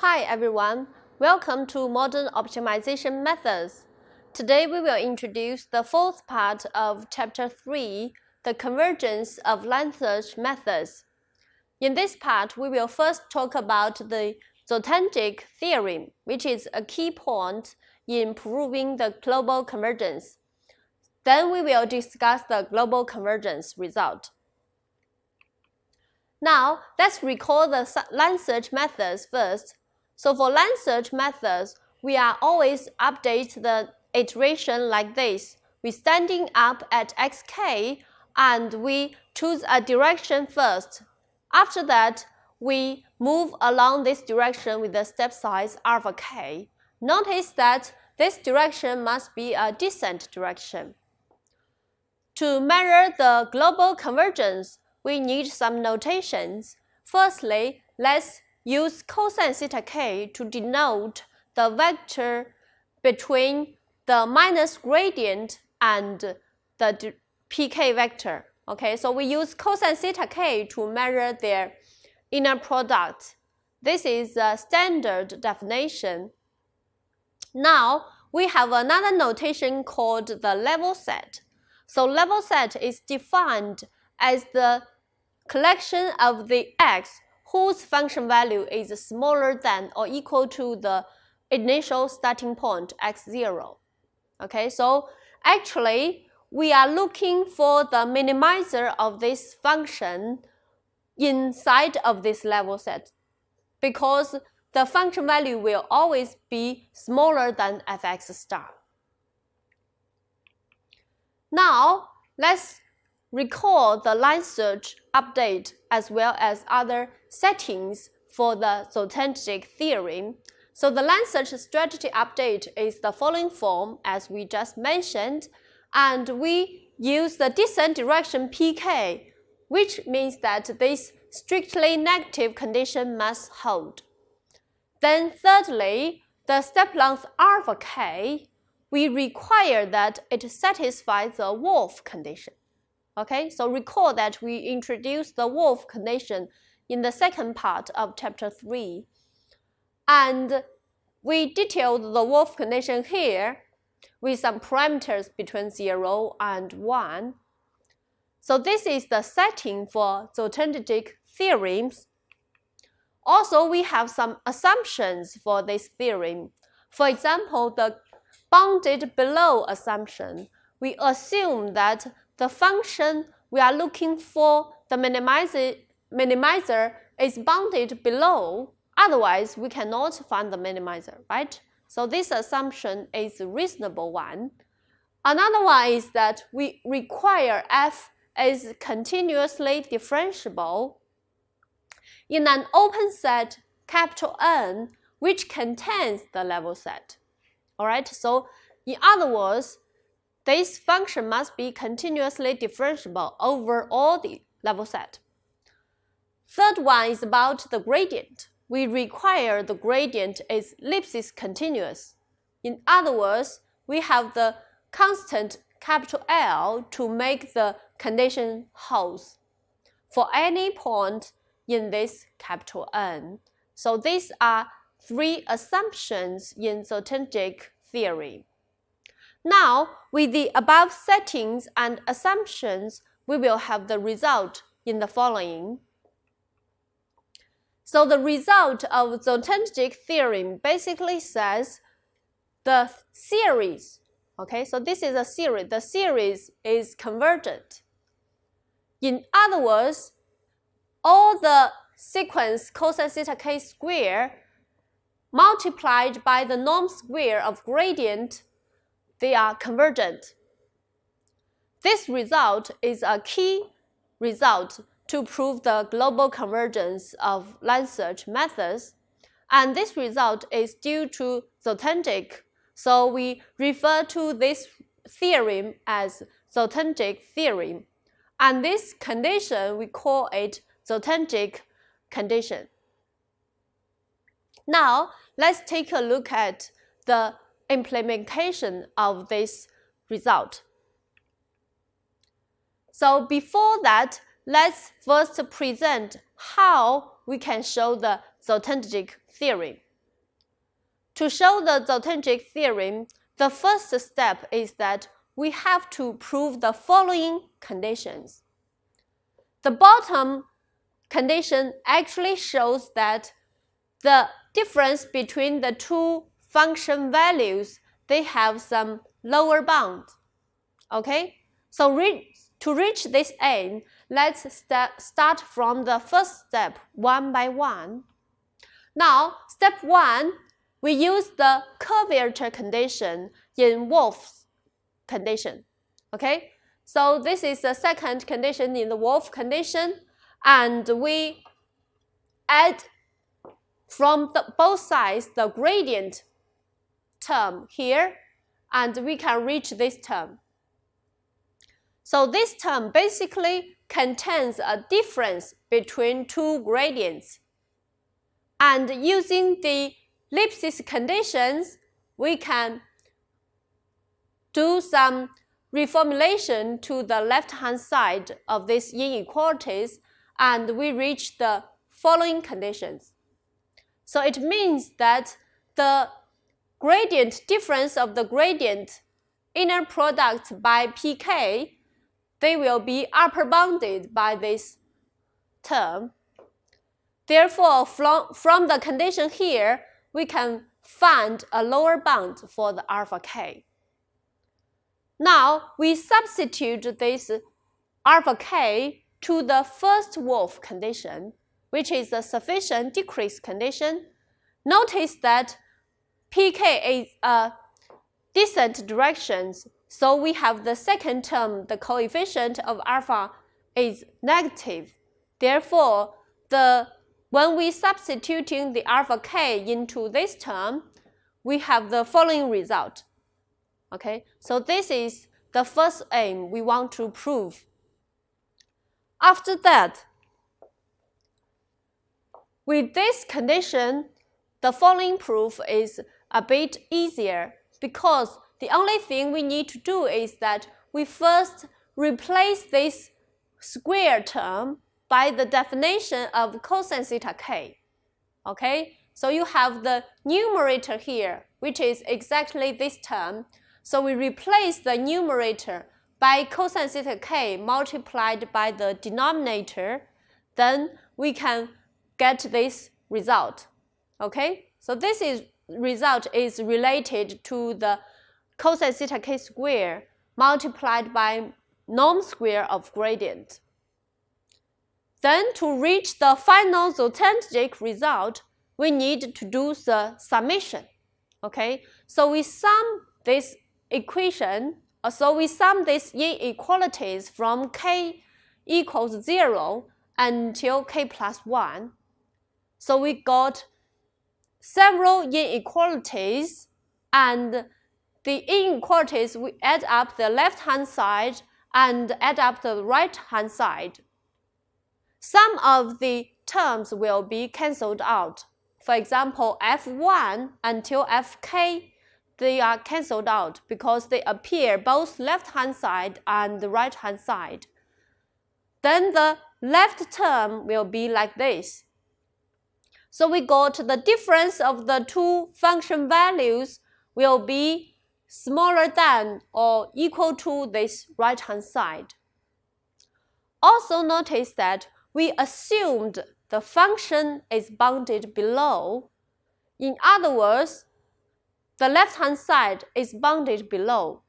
Hi everyone, welcome to Modern Optimization Methods. Today we will introduce the fourth part of Chapter 3, the convergence of line search methods. In this part, we will first talk about the Zotangic theorem, which is a key point in proving the global convergence. Then we will discuss the global convergence result. Now, let's recall the line search methods first. So for line search methods, we are always update the iteration like this. We standing up at xk and we choose a direction first. After that, we move along this direction with the step size alpha k. Notice that this direction must be a descent direction. To measure the global convergence, we need some notations. Firstly, let's use cosine theta k to denote the vector between the minus gradient and the pk vector. Okay, so we use cosine theta k to measure their inner product. This is a standard definition. Now, we have another notation called the level set. So level set is defined as the collection of the x whose function value is smaller than or equal to the initial starting point x0. Okay, so actually we are looking for the minimizer of this function inside of this level set because the function value will always be smaller than fx star. Now, let's recall the line search update as well as other settings for the Zotangic theorem. So the line search strategy update is the following form as we just mentioned, and we use the descent direction pk, which means that this strictly negative condition must hold. Then thirdly, the step length alpha k, we require that it satisfies the Wolf condition. Okay, so recall that we introduced the Wolf condition in the second part of Chapter 3. And we detailed the Wolf condition here with some parameters between 0 and 1. So this is the setting for Zotangic theorems. Also, we have some assumptions for this theorem. For example, the bounded below assumption. We assume that the function we are looking for, the minimizer, is bounded below. Otherwise, we cannot find the minimizer, right? So this assumption is a reasonable one. Another one is that we require f is continuously differentiable in an open set capital N which contains the level set. Alright, so in other words, this function must be continuously differentiable over all the level set. Third one is about the gradient. We require the gradient is ellipsis continuous. In other words, we have the constant capital L to make the condition holds for any point in this capital N. So these are three assumptions in Zotangic theory. Now, with the above settings and assumptions, we will have the result in the following. So the result of Zotangic theorem basically says the series, okay, so this is a series, the series is convergent. In other words, all the sequence cosine theta k square multiplied by the norm square of gradient, they are convergent. This result is a key result to prove the global convergence of line search methods, and this result is due to Zotangic, so we refer to this theorem as Zotangic theorem, and this condition we call it Zotangic condition. Now, let's take a look at the implementation of this result. So before that, let's first present how we can show the Zotangic theorem. to show the Zoltanic theorem, the first step is that we have to prove the following conditions. The bottom condition actually shows that the difference between the two function values, they have some lower bound. Okay, so to reach this aim, let's start from the first step one by one. Now, step 1, we use the curvature condition in Wolff's condition. Okay, so this is the second condition in the Wolff condition, and we add from both sides the gradient term here, and we can reach this term. So this term basically contains a difference between two gradients. And using the Lipschitz conditions, we can do some reformulation to the left-hand side of these inequalities, and we reach the following conditions. So it means that the gradient difference of the gradient inner product by pk, they will be upper bounded by this term. Therefore, from the condition here, we can find a lower bound for the alpha k. Now, we substitute this alpha k to the first Wolff condition, which is the sufficient decrease condition. Notice that pk is a descent directions, so we have the second term, the coefficient of alpha is negative. Therefore, when we substituting the alpha k into this term, we have the following result. Okay, so this is the first aim we want to prove. After that, with this condition, the following proof is a bit easier, because the only thing we need to do is that we first replace this square term by the definition of cosine theta k. Okay, so you have the numerator here, which is exactly this term. So we replace the numerator by cosine theta k multiplied by the denominator, then we can get this result. Okay, so this result is related to the cosine theta k square multiplied by norm square of gradient. Then to reach the final Zoltanic result, we need to do the summation. Okay, so we sum this equation, so we sum these inequalities from k equals 0 until k plus 1. So we got several inequalities, and the inequalities, we add up the left-hand side and add up the right-hand side. Some of the terms will be cancelled out. For example, f1 until fk, they are cancelled out because they appear both left-hand side and the right-hand side. Then the left term will be like this. So we got the difference of the two function values will be smaller than or equal to this right-hand side. Also notice that we assumed the function is bounded below. In other words, the left-hand side is bounded below.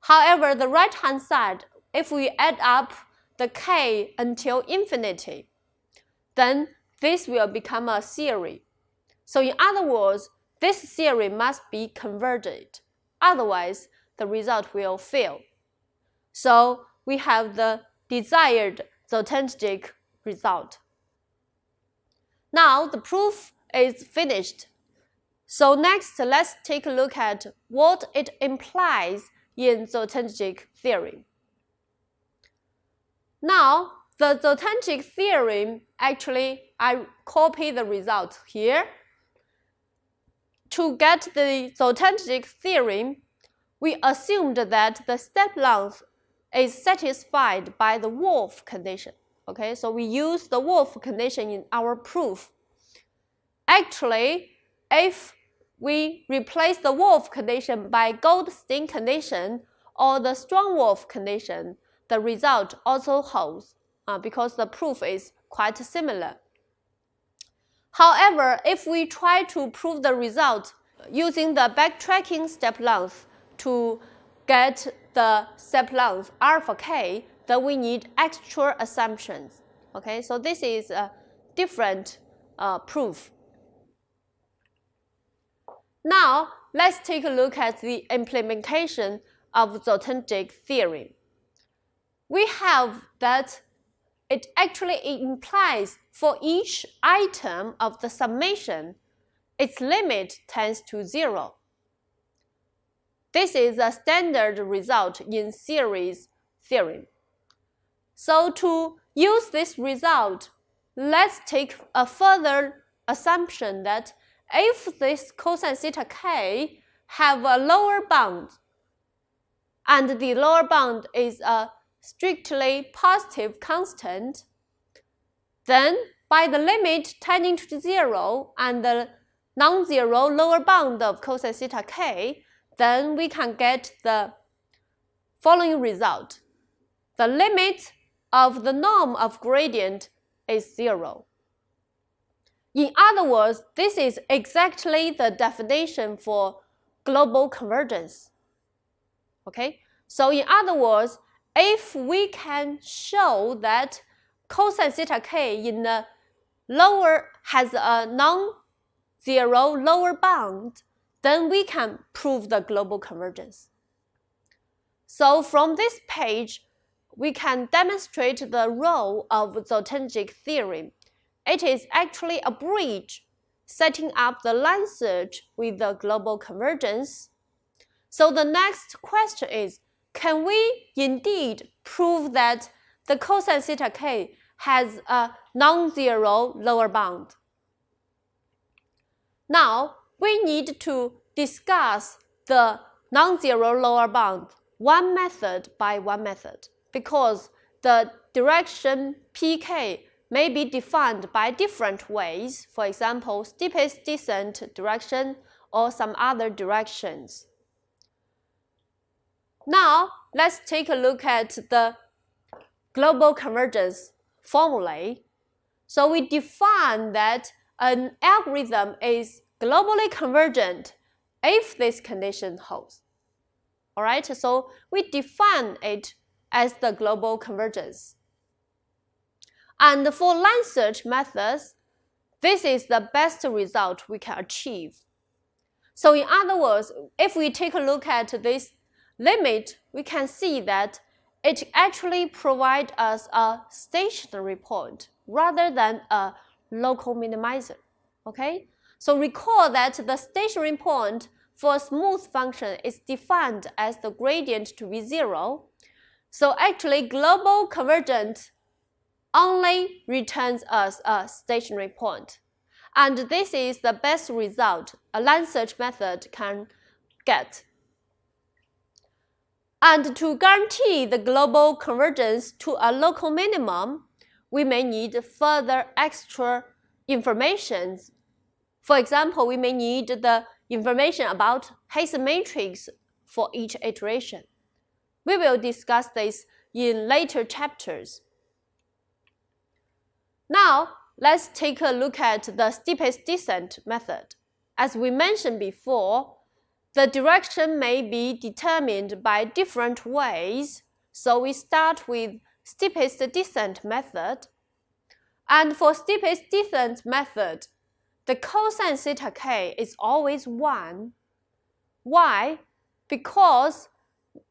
However, the right-hand side, if we add up the k until infinity, then this will become a series. So in other words, this series must be converged. Otherwise, the result will fail. So we have the desired Zoltanic result. Now the proof is finished. So next, let's take a look at what it implies in Zoltanic theorem. Now, the Zoltanic theorem, actually, I copy the result here. To get the Zoltanic theorem, we assumed that the step length is satisfied by the Wolff condition. Okay, so we use the Wolff condition in our proof. Actually, if we replace the Wolf condition by Goldstein condition or the strong Wolf condition, the result also holds because the proof is quite similar. However, if we try to prove the result using the backtracking step length to get the step length alpha k, then we need extra assumptions. Okay, so this is a different proof. Now, let's take a look at the implementation of the authentic theorem. We have that it actually implies for each item of the summation, its limit tends to 0. This is a standard result in series theorem. So to use this result, let's take a further assumption that if this cosine theta k have a lower bound, and the lower bound is a strictly positive constant, then by the limit tending to 0 and the non-zero lower bound of cosine theta k, then we can get the following result. The limit of the norm of gradient is 0. In other words, this is exactly the definition for global convergence. Okay? So in other words, if we can show that cosine theta k in the lower has a non-zero lower bound, then we can prove the global convergence. So from this page, we can demonstrate the role of the authentic theorem. It is actually a bridge setting up the line search with the global convergence. So the next question is, can we indeed prove that the cosine theta k has a non-zero lower bound? Now, we need to discuss the non-zero lower bound one method by one method, because the direction pk may be defined by different ways, for example, steepest descent direction or some other directions. Now, let's take a look at the global convergence formulae. So we define that an algorithm is globally convergent if this condition holds. All right, so we define it as the global convergence. And for line search methods, this is the best result we can achieve. So in other words, if we take a look at this limit, we can see that it actually provides us a stationary point rather than a local minimizer. Okay? So recall that the stationary point for a smooth function is defined as the gradient to be 0. So actually, global convergent only returns us a stationary point. And this is the best result a line search method can get. And to guarantee the global convergence to a local minimum, we may need further extra information. For example, we may need the information about Hessian matrix for each iteration. We will discuss this in later chapters. Now, let's take a look at the steepest descent method. As we mentioned before, the direction may be determined by different ways, so we start with steepest descent method. And for steepest descent method, the cosine theta k is always 1. Why? Because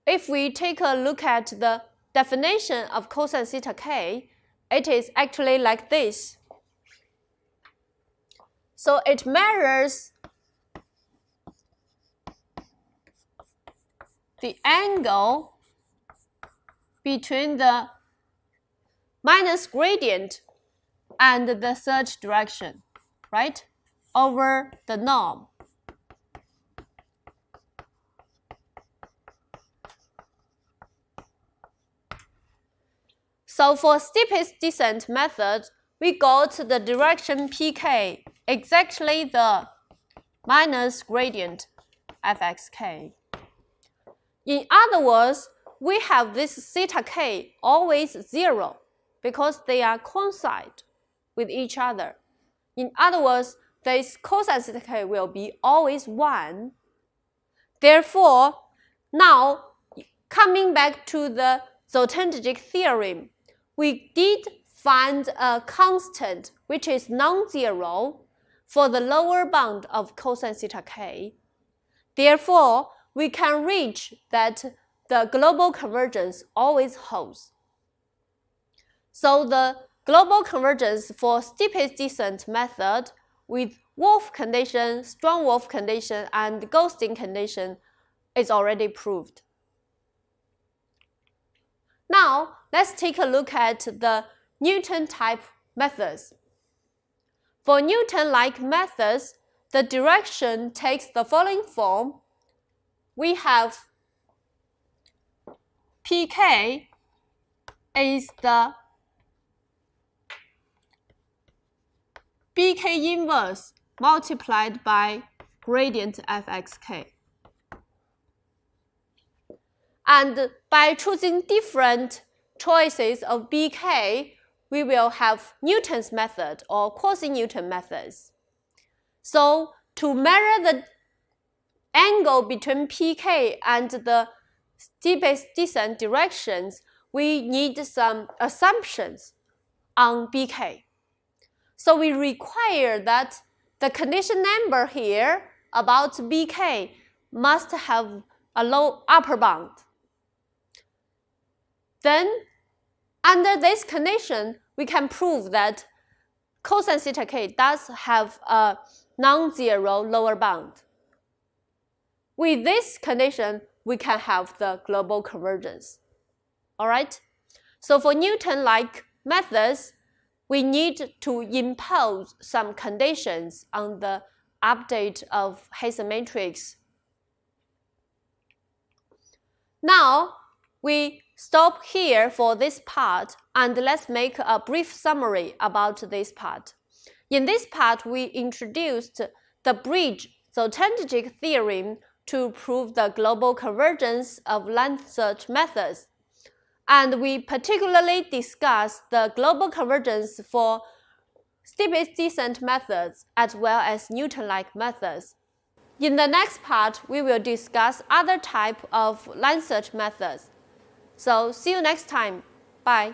if we take a look at the definition of cosine theta k, it is actually like this. So it measures the angle between the minus gradient and the search direction, right, over the norm. So for steepest descent method, we got the direction pk exactly the minus gradient fxk. In other words, we have this theta k always 0 because they are coincide with each other. In other words, this cosine theta k will be always 1. Therefore, now coming back to the Zotendic theorem, we did find a constant which is non-zero for the lower bound of cosine theta k. Therefore, we can reach that the global convergence always holds. So the global convergence for steepest descent method with Wolff condition, strong Wolff condition, and ghosting condition is already proved. Now, let's take a look at the Newton-type methods. For Newton-like methods, the direction takes the following form. We have pk is the bk inverse multiplied by gradient fxk. And by choosing different choices of bk, we will have Newton's method or quasi-Newton methods. So to measure the angle between pk and the steepest descent directions, we need some assumptions on bk. So we require that the condition number here about bk must have a low upper bound. Then, under this condition, we can prove that cosine theta k does have a non-zero lower bound. With this condition, we can have the global convergence. Alright? So for Newton-like methods, we need to impose some conditions on the update of Hessian matrix. Now, we stop here for this part, and let's make a brief summary about this part. In this part, we introduced the bridge Zotendic theorem to prove the global convergence of line search methods. And we particularly discussed the global convergence for steepest descent methods as well as Newton-like methods. In the next part, we will discuss other types of line search methods. So see you next time. Bye.